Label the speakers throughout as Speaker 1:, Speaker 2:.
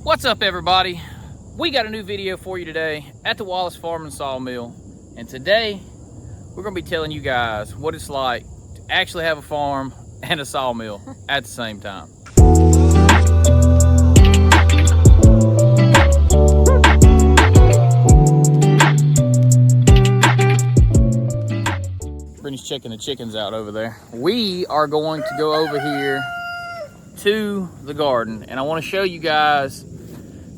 Speaker 1: What's up, everybody? We got a new video for you today at the Wallace Farm and Sawmill, and today we're going to be telling you guys what it's like to actually have a farm and a sawmill at the same time. Brittany's checking the chickens out over there. We are going to go over here to the garden, and I want to show you guys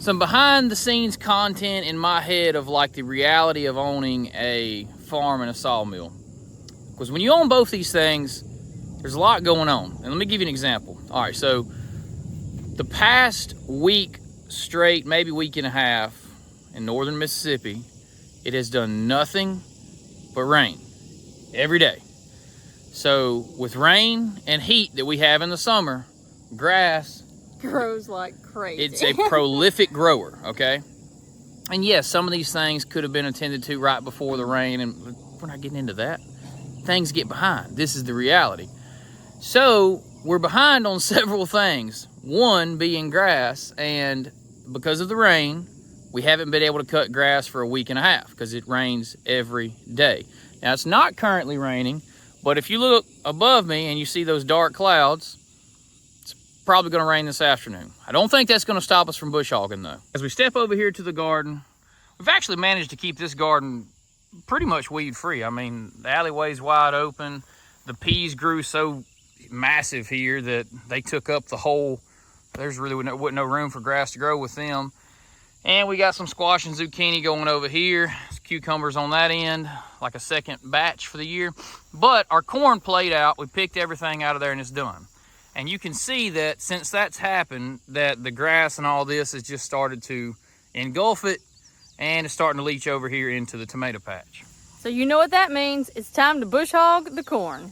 Speaker 1: some behind the scenes content in my head of like the reality of owning a farm and a sawmill. Because when you own both these things, there's a lot going on. And let me give you an example. All right, so the past week straight, maybe week and a half in northern Mississippi, it has done nothing but rain every day. So with rain and heat that we have in the summer, grass
Speaker 2: grows like crazy.
Speaker 1: It's a prolific grower, okay? And yes, some of these things could have been attended to right before the rain, and we're not getting into that. Things get behind. This is the reality. So we're behind on several things. One being grass, and because of the rain, we haven't been able to cut grass for a week and a half because it rains every day. Now, it's not currently raining, but if you look above me and you see those dark clouds, probably going to rain this afternoon. I don't think that's going to stop us from bush hogging though. As we step over here to the garden, we've actually managed to keep this garden pretty much weed free. I mean, the alleyway's wide open. The peas grew so massive here that they took up the whole, there's really wasn't no room for grass to grow with them. And we got some squash and zucchini going over here. Some cucumbers on that end, like a second batch for the year. But our corn played out. We picked everything out of there and it's done. And you can see that since that's happened, that the grass and all this has just started to engulf it, and it's starting to leach over here into the tomato patch.
Speaker 2: So you know what that means. It's time to bush hog the corn.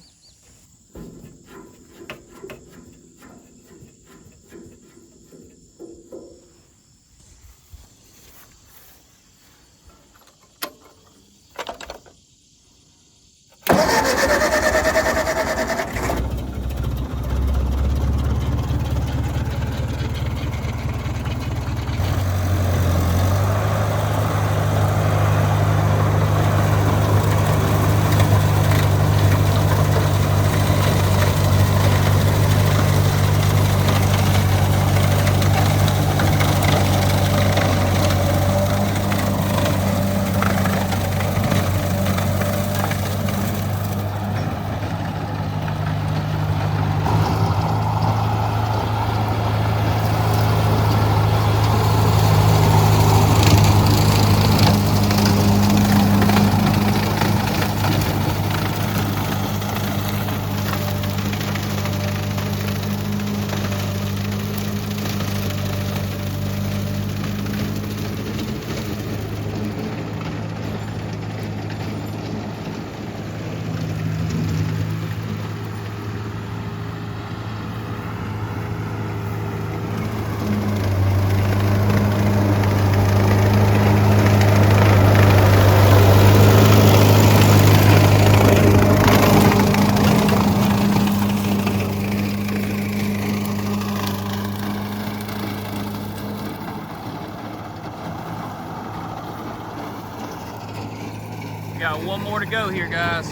Speaker 2: Got one more to go here, guys.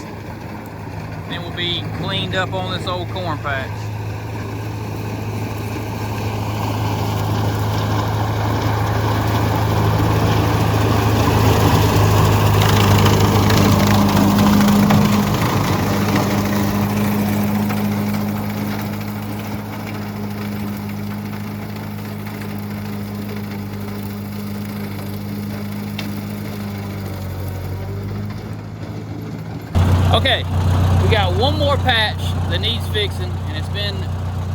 Speaker 2: Then we'll be cleaned up on this old corn patch. Okay, we got one more patch that needs fixing, and it's been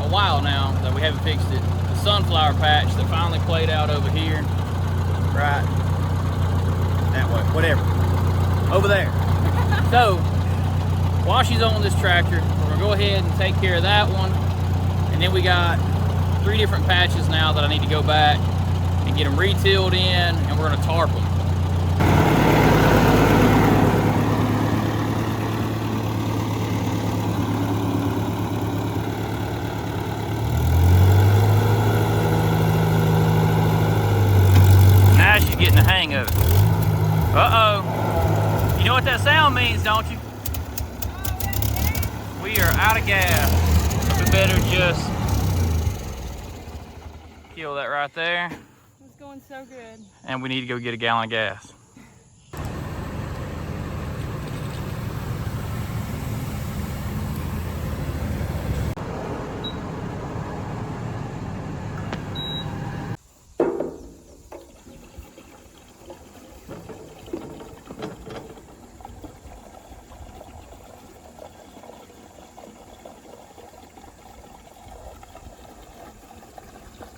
Speaker 2: a while now that we haven't fixed it. The sunflower patch that finally played out over here, right that way, whatever, over there. So, while she's on this tractor, we're gonna go ahead and take care of that one, and then we got 3 different patches now that I need to go back and get them re-tilled in, and we're gonna tarp them.
Speaker 1: getting the hang of it. Uh-oh. You know what that sound means, don't you? We are out of gas. We better just kill that right there.
Speaker 3: It's going so good.
Speaker 1: And we need to go get a gallon of gas.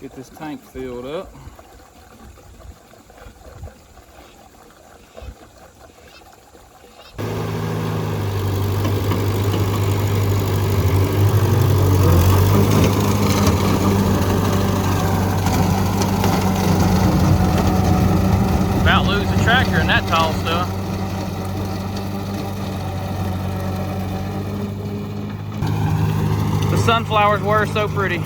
Speaker 1: Get this tank filled up. About losing the tractor in that tall stuff. The sunflowers were so pretty.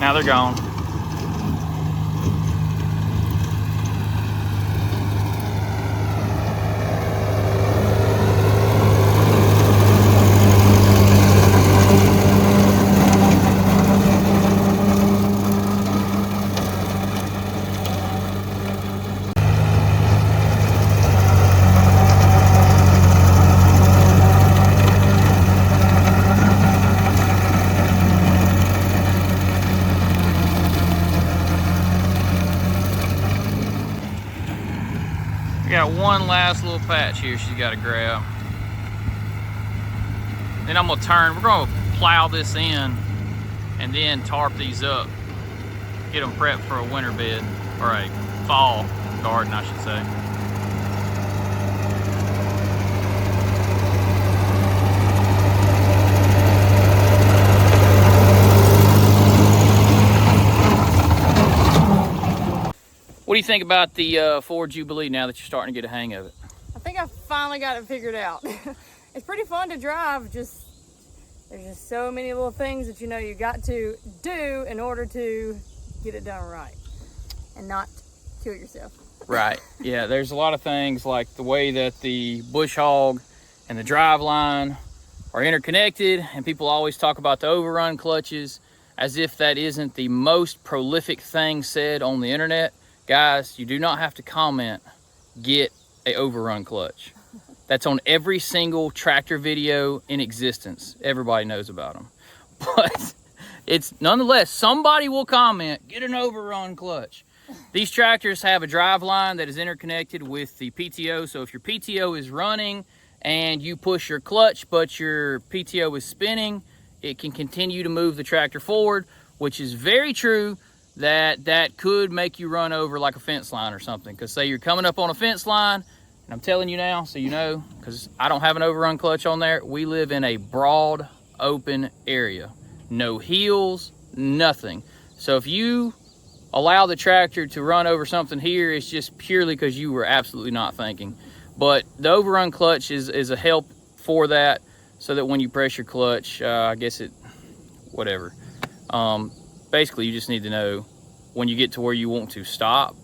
Speaker 1: Now they're gone. Got one last little patch here she's got to grab. Then I'm gonna turn, we're gonna plow this in and then tarp these up. Get them prepped for a winter bed, or a fall garden, I should say. What do you think about the Ford Jubilee now that you're starting to get a hang of it?
Speaker 3: I think I finally got it figured out. It's pretty fun to drive, there's just so many little things that you got to do in order to get it done right and not kill yourself.
Speaker 1: Right, yeah, there's a lot of things like the way that the bush hog and the drive line are interconnected, and people always talk about the overrun clutches as if that isn't the most prolific thing said on the internet. Guys, you do not have to comment, get a overrun clutch. That's on every single tractor video in existence. Everybody knows about them. But it's nonetheless, somebody will comment, get an overrun clutch. These tractors have a drive line that is interconnected with the PTO. So if your PTO is running and you push your clutch, but your PTO is spinning, it can continue to move the tractor forward, which is very true. That could make you run over like a fence line or something. Because say you're coming up on a fence line, and I'm telling you now so you know, because I don't have an overrun clutch on there. We live in a broad open area, no hills, nothing. So if you allow the tractor to run over something here, it's just purely because you were absolutely not thinking. But the overrun clutch is a help for that, so that when you press your clutch, I guess it, whatever. Basically, you just need to know when you get to where you want to stop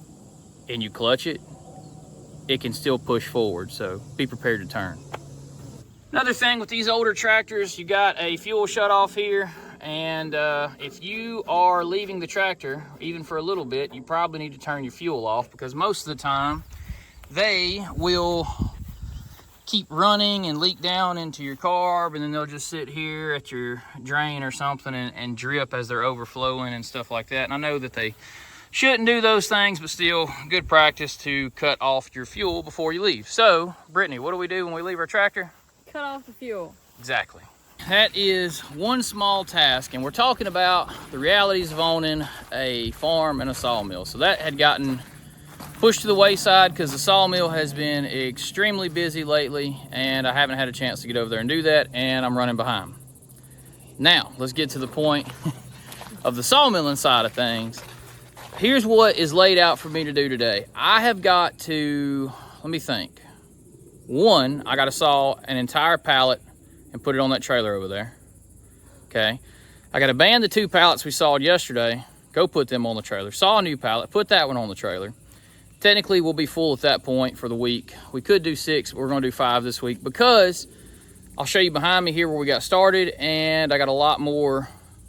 Speaker 1: and you clutch it, it can still push forward, so be prepared to turn. Another thing with these older tractors, you got a fuel shutoff here, and if you are leaving the tractor, even for a little bit, you probably need to turn your fuel off, because most of the time they will keep running and leak down into your carb, and then they'll just sit here at your drain or something and drip as they're overflowing and stuff like that. And I know that they shouldn't do those things, but still good practice to cut off your fuel before you leave. So, Brittany, what do we do when we leave our tractor?
Speaker 3: Cut off the fuel.
Speaker 1: Exactly. That is one small task, and we're talking about the realities of owning a farm and a sawmill. So that had gotten pushed to the wayside because the sawmill has been extremely busy lately, and I haven't had a chance to get over there and do that, and I'm running behind. Now, let's get to the point of the sawmilling side of things. Here's what is laid out for me to do today. I have got to, let me think. One, I got to saw an entire pallet and put it on that trailer over there. okay? I got to ban the 2 pallets we sawed yesterday, go put them on the trailer, saw a new pallet, put that one on the trailer. Technically, we'll be full at that point for the week. We could do 6, but we're gonna do 5 this week because I'll show you behind me here where we got started, and I got a lot more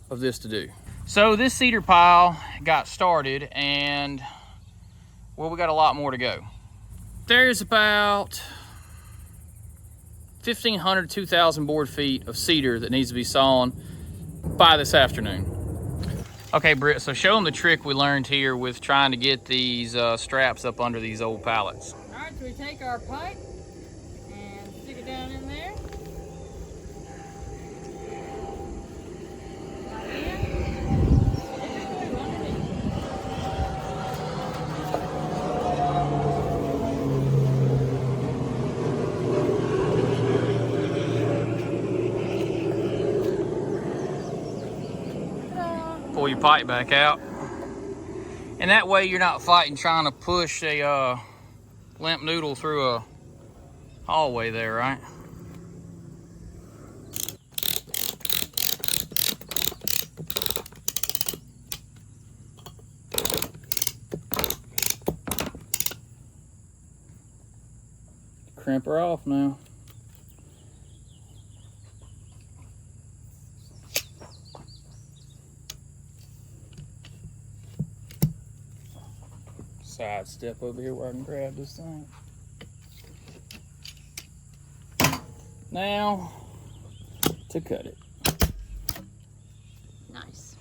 Speaker 1: of this to do. So this cedar pile got started, and well, we got a lot more to go. There's about 1,500, 2,000 board feet of cedar that needs to be sawn by this afternoon. Okay, Britt, so show them the trick we learned here with trying to get these straps up under these old pallets.
Speaker 3: All right, so we take our pipe and stick it down in there.
Speaker 1: Pull your pipe back out. And that way you're not fighting trying to push a limp noodle through a hallway there, right? Crimp her off now. Side step over here where I can grab this thing. Now to cut it.
Speaker 3: Nice.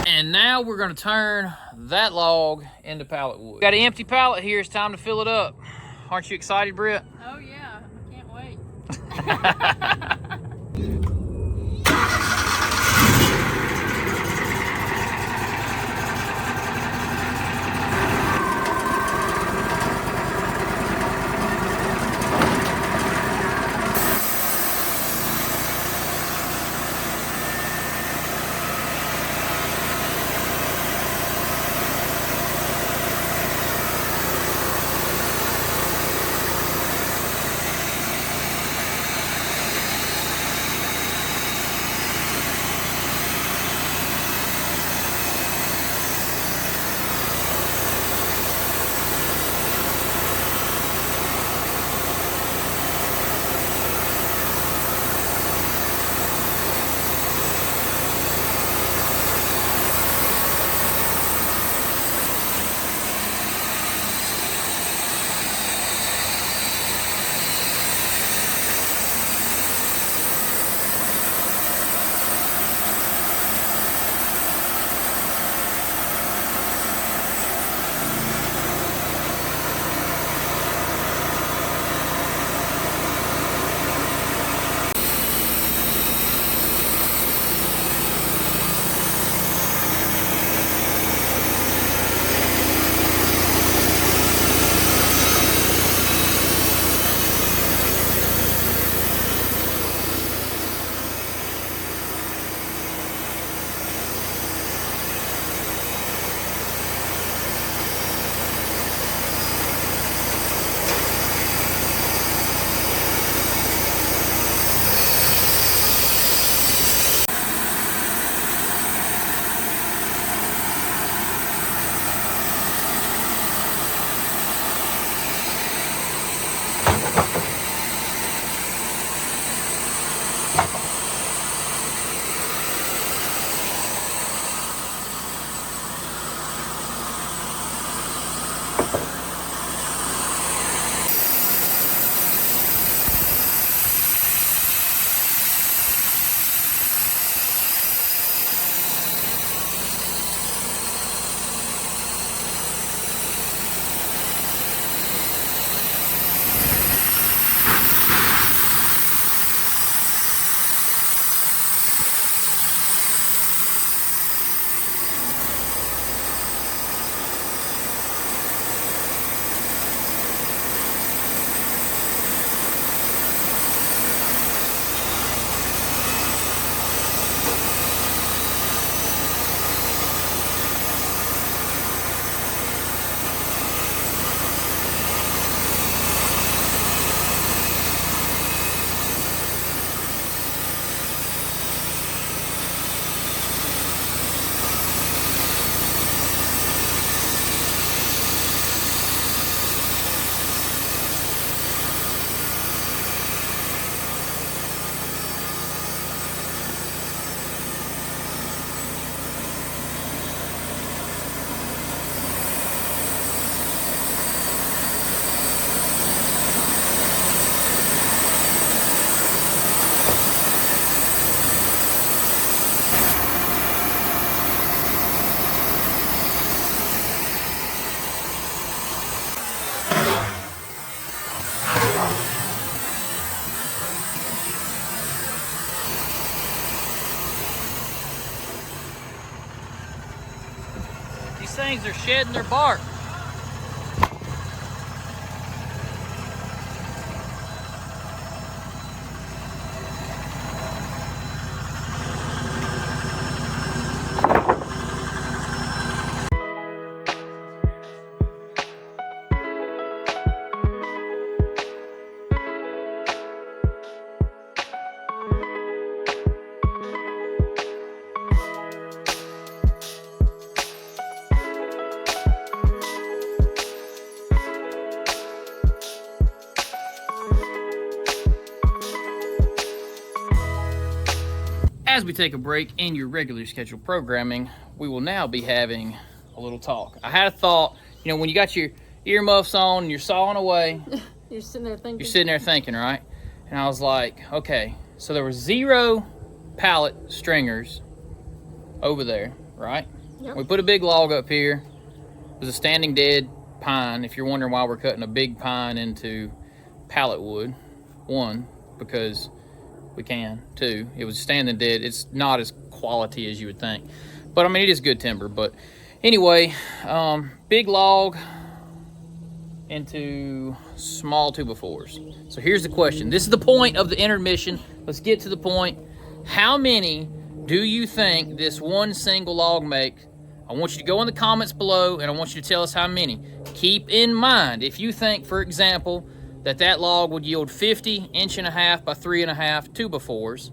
Speaker 1: And now we're gonna turn that log into pallet wood. Got an empty pallet here, it's time to fill it up. Aren't you excited, Britt?
Speaker 3: Oh yeah, I can't wait.
Speaker 1: things are shedding their bark. As we take a break in your regularly scheduled programming, we will now be having a little talk. I had a thought, you know, when you got your earmuffs on and you're sawing away,
Speaker 3: You're sitting there thinking.
Speaker 1: you're sitting there thinking, right? And I was like, okay, so there were 0 pallet stringers over there, right?
Speaker 3: Yep.
Speaker 1: We put a big log up here. It was a standing dead pine. If you're wondering why we're cutting a big pine into pallet wood, 1, because we can. 2, it was standing dead. It's not as quality as you would think, but I mean, it is good timber. But anyway, big log into small 2x4s. So here's the question. This is the point of the intermission. Let's get to the point. How many do you think this one single log makes? I want you to go in the comments below, and I want you to tell us how many. Keep in mind, if you think, for example, that log would yield 50 1.5 by 3.5 2x4s,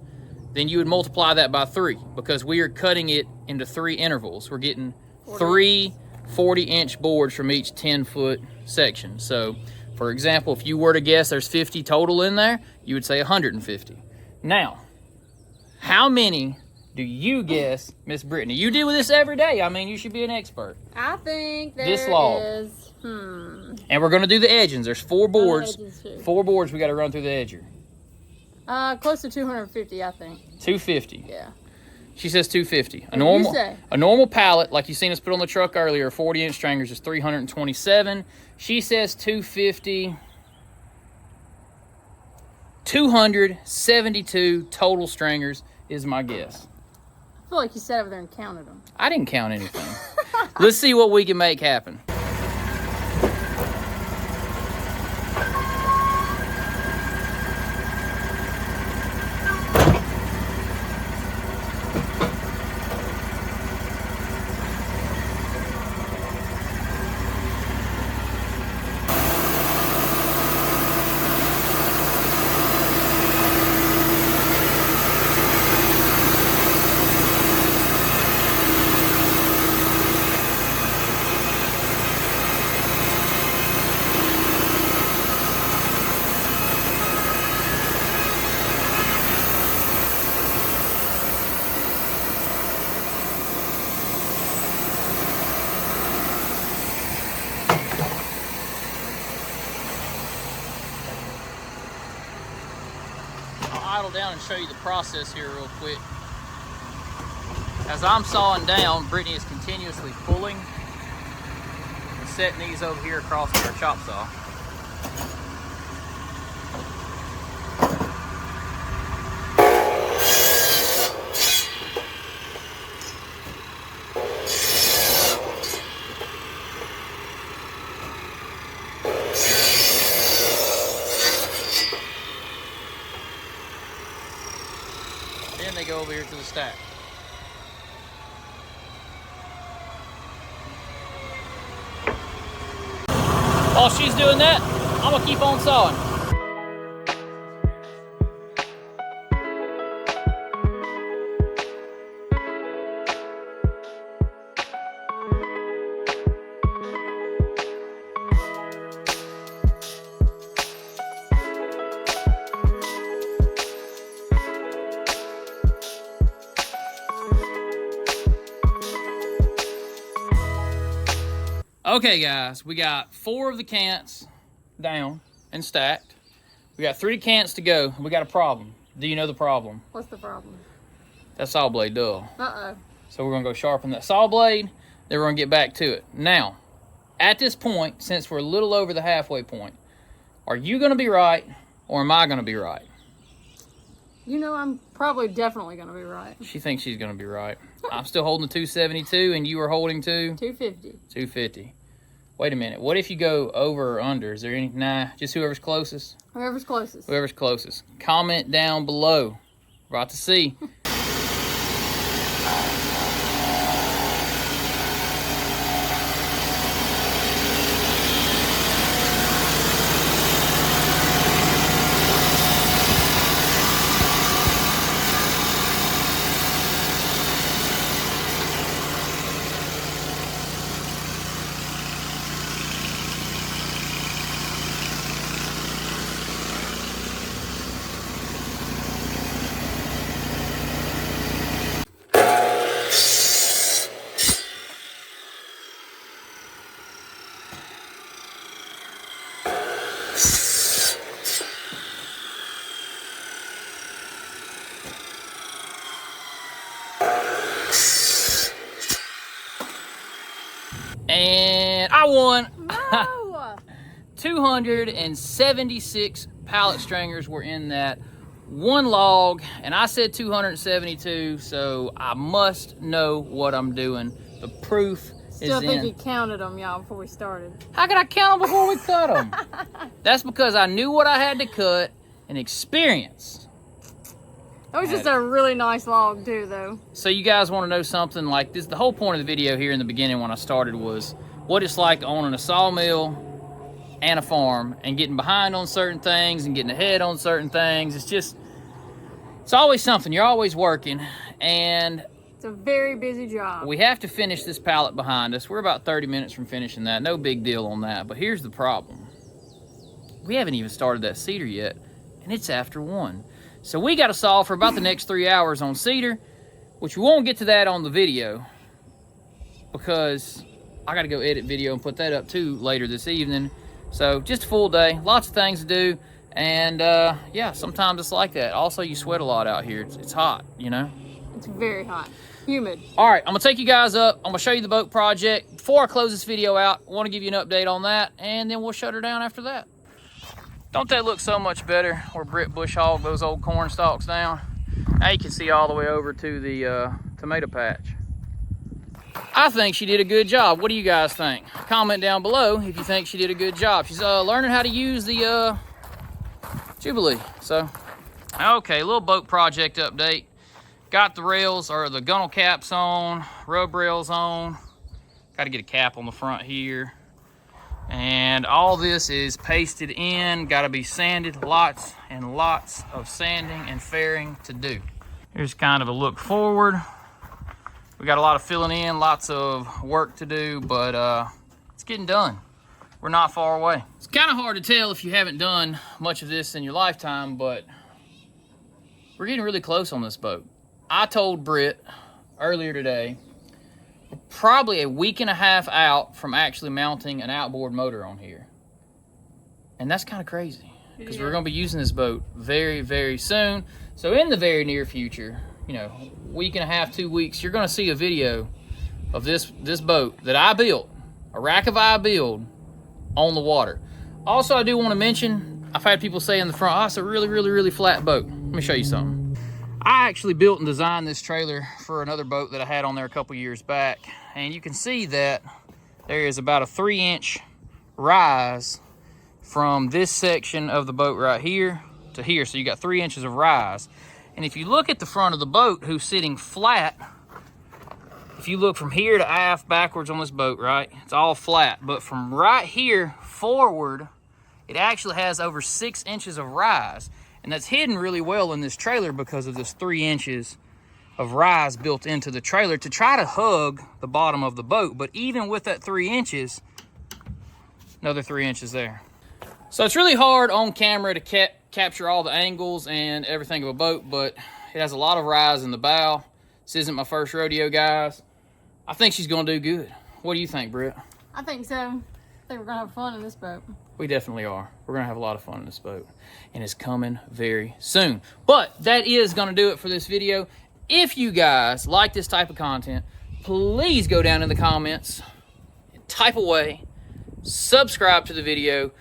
Speaker 1: then you would multiply that by 3, because we are cutting it into 3 intervals. We're getting 3 40-inch boards from each 10-foot section. So, for example, if you were to guess there's 50 total in there, you would say 150. Now, how many do you guess, Miss Brittany? You deal with this every day. I mean, you should be an expert.
Speaker 3: I think there
Speaker 1: This log.
Speaker 3: is.
Speaker 1: And we're going to do the edgings. There's 4 boards.
Speaker 3: edges too.
Speaker 1: 4 boards we got to run through the edger.
Speaker 3: Close to 250, I think.
Speaker 1: 250.
Speaker 3: Yeah.
Speaker 1: She says 250.
Speaker 3: You say?
Speaker 1: A normal pallet, like you seen us put on the truck earlier, 40-inch stringers is 327. She says 250. 272 total stringers is my guess.
Speaker 3: I feel like you sat over there and counted them.
Speaker 1: I didn't count anything. Let's see what we can make happen. Idle down and show you the process here real quick. As I'm sawing down, Brittany is continuously pulling and setting these over here across to our chop saw. Then they go over here to the stack. While she's doing that, I'm gonna keep on sawing. Okay guys, we got 4 of the cants down and stacked. We got 3 cants to go. We got a problem. Do you know the problem?
Speaker 3: What's the problem?
Speaker 1: That saw blade dull.
Speaker 3: Uh-oh.
Speaker 1: So we're gonna go sharpen that saw blade, then we're gonna get back to it. Now, at this point, since we're a little over the halfway point, are you gonna be right or am I gonna be right?
Speaker 3: You know, I'm probably definitely going to be right.
Speaker 1: She thinks she's gonna be right. I'm still holding the 272 and you are holding
Speaker 3: 250.
Speaker 1: 250. Wait a minute. What if you go over or under? Is there any? Nah, just whoever's closest.
Speaker 3: Whoever's closest.
Speaker 1: Whoever's closest. Comment down below. We're about to see. And I won.
Speaker 3: No!
Speaker 1: 276 pallet stringers were in that one log, and I said 272, so I must know what I'm doing. The proof
Speaker 3: Still
Speaker 1: is
Speaker 3: think
Speaker 1: in.
Speaker 3: you counted them, y'all, before we started.
Speaker 1: How could I count them before we cut them? That's because I knew what I had to cut and experience.
Speaker 3: That was just a really nice log, too, though.
Speaker 1: So you guys want to know something like this? The whole point of the video here in the beginning when I started was what it's like owning a sawmill and a farm and getting behind on certain things and getting ahead on certain things. It's always something. You're always working, and
Speaker 3: It's a very busy job.
Speaker 1: we have to finish this pallet behind us. We're about 30 minutes from finishing that. No big deal on that. But here's the problem. We haven't even started that cedar yet, and it's after 1. So we got to saw for about the next 3 hours on cedar, which we won't get to that on the video because I got to go edit video and put that up too later this evening. So just a full day, lots of things to do. And yeah, sometimes it's like that. Also, you sweat a lot out here. It's hot, you know?
Speaker 3: It's very hot. Humid.
Speaker 1: All right, I'm gonna take you guys up. I'm gonna show you the boat project. Before I close this video out, I wanna give you an update on that, and then we'll shut her down after that. Don't that look so much better where Britt bush hogged those old corn stalks down? Now you can see all the way over to the tomato patch. I think she did a good job. What do you guys think? Comment down below if you think she did a good job. She's learning how to use the Jubilee. So, okay, little boat project update. Got the rails or the gunnel caps on, rub rails on. Got to get a cap on the front here. And all this is pasted in, got to be sanded, lots and lots of sanding and fairing to do. Here's kind of a look forward. We got a lot of filling in, lots of work to do, but it's getting done. We're not far away. It's kind of hard to tell if you haven't done much of this in your lifetime, but we're getting really close on this boat. I told Britt earlier today, probably a week and a half out from actually mounting an outboard motor on here. And that's kind of crazy because we're going to be using this boat very, very soon. So in the very near future, you know, week and a half, 2 weeks, you're going to see a video of this boat that I built, a rack of I build on the water. Also, I do want to mention, I've had people say in the front, oh, it's a really, really, really flat boat. Let me show you something. I actually built and designed this trailer for another boat that I had on there a couple years back. And you can see that there is about a 3-inch rise from this section of the boat right here to here. So you got 3 inches of rise. And if you look at the front of the boat who's sitting flat, if you look from here to aft backwards on this boat, right, it's all flat. But from right here forward, it actually has over 6 inches of rise. And that's hidden really well in this trailer because of this 3 inches of rise built into the trailer to try to hug the bottom of the boat. But even with that 3 inches, another 3 inches there. So it's really hard on camera to capture all the angles and everything of a boat, but it has a lot of rise in the bow. This isn't my first rodeo, guys. I think she's gonna do good. What do you think, Britt?
Speaker 3: I think so. I think we're gonna have fun in this boat.
Speaker 1: We definitely are. We're gonna have a lot of fun in this boat, and it's coming very soon. But that is gonna do it for this video. If you guys like this type of content, please go down in the comments, type away, subscribe to the video,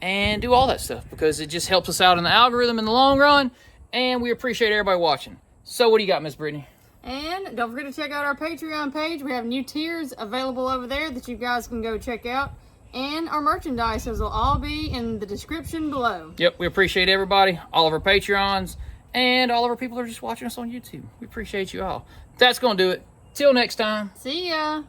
Speaker 1: and do all that stuff because it just helps us out in the algorithm in the long run. And we appreciate everybody watching. So what do you got, Miss Brittany?
Speaker 3: And don't forget to check out our Patreon page. We have new tiers available over there that you guys can go check out. And our merchandise will all be in the description below.
Speaker 1: Yep, we appreciate everybody, all of our Patreons, and all of our people that are just watching us on YouTube. We appreciate you all. That's going to do it. Till next time.
Speaker 3: See ya.